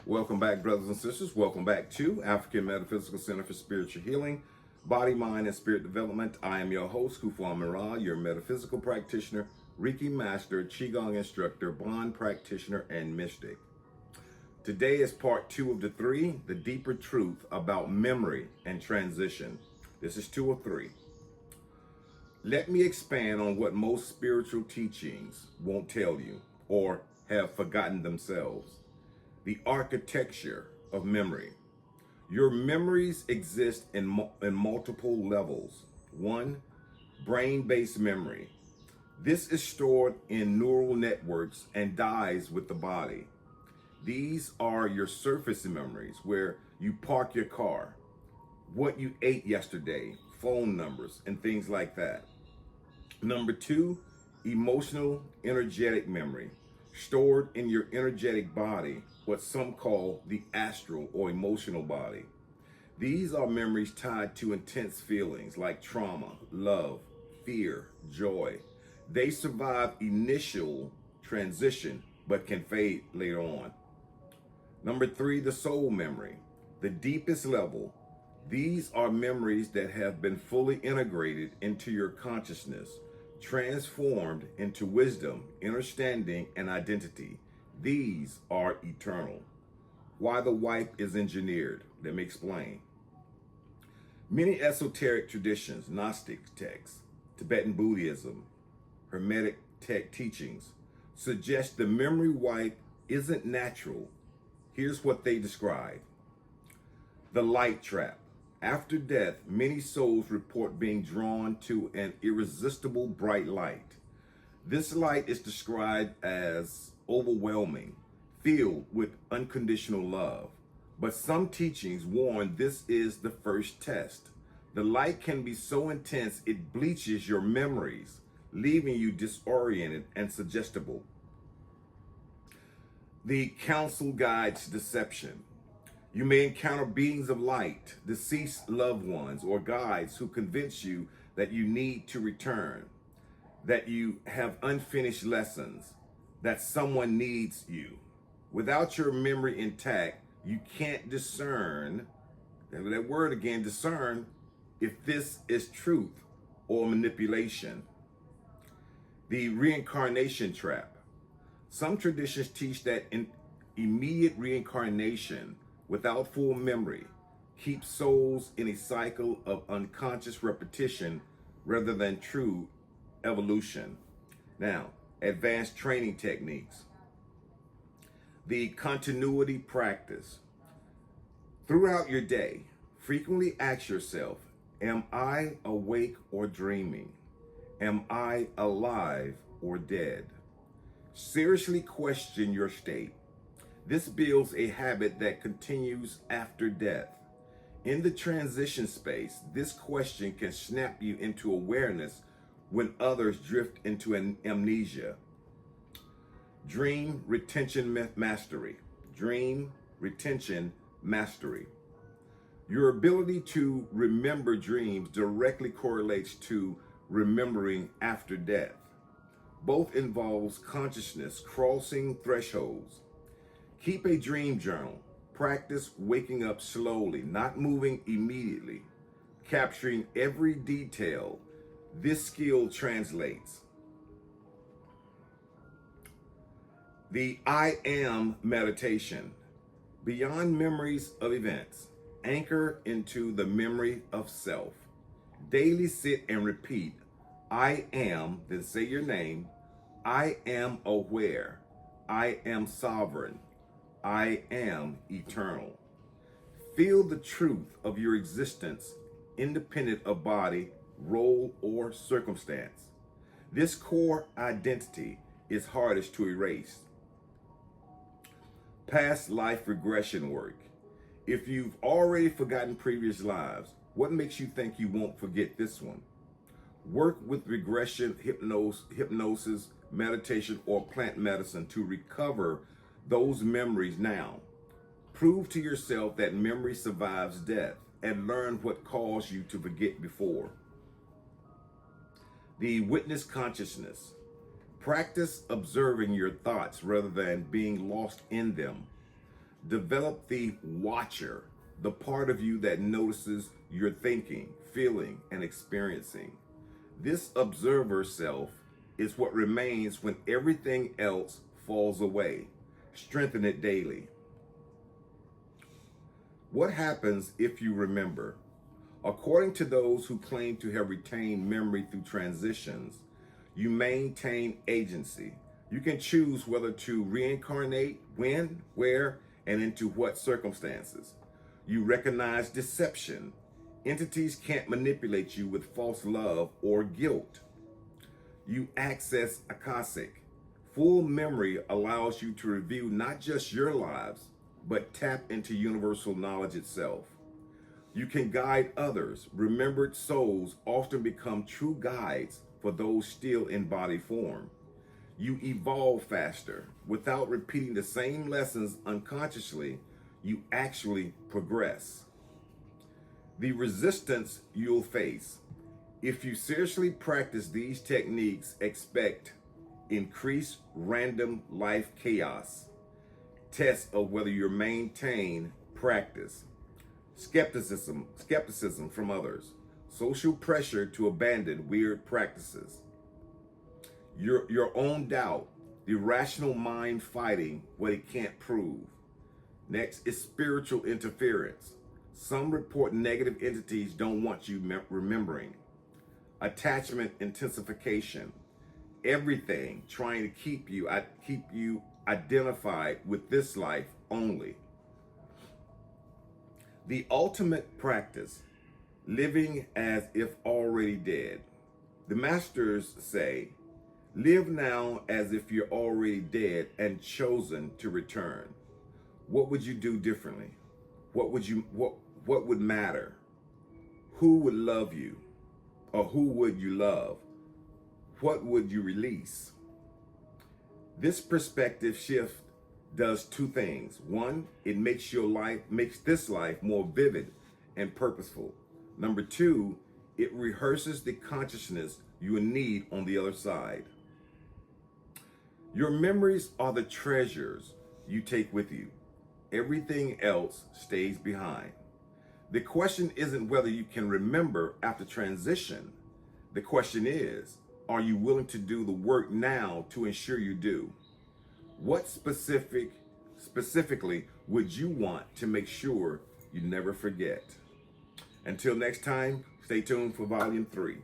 Welcome back, brothers and sisters. Welcome back to African Metaphysical Center for Spiritual Healing, Body, Mind, and Spirit Development. I am your host, Kufan Mara, your metaphysical practitioner, Reiki master, Qigong instructor, bond practitioner, and mystic. Today is part 2 of the 3, the deeper truth about memory and transition. This is 2 of 3. Let me expand on what most spiritual teachings won't tell you or have forgotten themselves. The architecture of memory. Your memories exist in multiple levels. 1, brain-based memory. This is stored in neural networks and dies with the body. These are your surface memories where you park your car, what you ate yesterday, phone numbers, and things like that. Number 2, emotional energetic memory, stored in your energetic body, what some call the astral or emotional body. These are memories tied to intense feelings like trauma, love, fear, joy. They survive initial transition but can fade later on. Number 3, the soul memory, the deepest level. These are memories that have been fully integrated into your consciousness, transformed into wisdom, understanding, and identity. These are eternal. Why the wife is engineered. Let me explain. Many esoteric traditions, Gnostic texts, Tibetan Buddhism, Hermetic tech teachings suggest the memory wipe isn't natural. Here's what they describe. The light trap. After death, many souls report being drawn to an irresistible bright light. This light is described as overwhelming, filled with unconditional love. But some teachings warn this is the first test. The light can be so intense it bleaches your memories, leaving you disoriented and suggestible. The council guides deception. You may encounter beings of light, deceased loved ones, or guides who convince you that you need to return, that you have unfinished lessons, that someone needs you. Without your memory intact, you can't discern, that word again, discern, if this is truth or manipulation. The reincarnation trap. Some traditions teach that immediate reincarnation without full memory keeps souls in a cycle of unconscious repetition rather than true evolution. Now, advanced training techniques. The continuity practice. Throughout your day, frequently ask yourself, am I awake or dreaming? Am I alive or dead? Seriously question your state. This builds a habit that continues after death. In the transition space, this question can snap you into awareness when others drift into an amnesia. Dream retention mastery. Dream retention mastery. Your ability to remember dreams directly correlates to remembering after death. Both involves consciousness crossing thresholds. Keep a dream journal. Practice waking up slowly, not moving immediately, capturing every detail. This skill translates. The I am meditation. Beyond memories of events, anchor into the memory of self. Daily sit and repeat, I am, then say your name. I am aware. I am sovereign. I am eternal. Feel the truth of your existence, independent of body, role, or circumstance. This core identity is hardest to erase. Past life regression work. If you've already forgotten previous lives, what makes you think you won't forget this one? Work with regression, hypnosis, meditation, or plant medicine to recover those memories now. Prove to yourself that memory survives death and learn what caused you to forget before. The witness consciousness. Practice observing your thoughts rather than being lost in them. Develop the watcher, the part of you that notices your thinking, feeling, and experiencing. This observer self is what remains when everything else falls away. Strengthen it daily. What happens if you remember? According to those who claim to have retained memory through transitions, you maintain agency. You can choose whether to reincarnate, when, where, and into what circumstances. You recognize deception. Entities can't manipulate you with false love or guilt. You access Akashic. Full memory allows you to review not just your lives, but tap into universal knowledge itself. You can guide others. Remembered souls often become true guides for those still in body form. You evolve faster. Without repeating the same lessons unconsciously, you actually progress. The resistance you'll face. If you seriously practice these techniques, expect increased random life chaos. Test of whether you maintain practice. Skepticism from others. Social pressure to abandon weird practices. Your own doubt. The rational mind fighting what it can't prove. Next is spiritual interference. Some report negative entities don't want you remembering. Attachment intensification. Everything trying to keep you identified with this life only. The ultimate practice, living as if already dead. The masters say, live now as if you're already dead and chosen to return. What would you do differently? What would matter? Who would love you? Or who would you love? What would you release? This perspective shift does two things. One, it makes this life more vivid and purposeful. Number two, it rehearses the consciousness you will need on the other side. Your memories are the treasures you take with you. Everything else stays behind. The question isn't whether you can remember after transition. The question is, are you willing to do the work now to ensure you do? What specifically would you want to make sure you never forget? Until next time, stay tuned for Volume 3.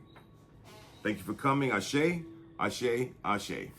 Thank you for coming. Ashe, Ashe, Ashe.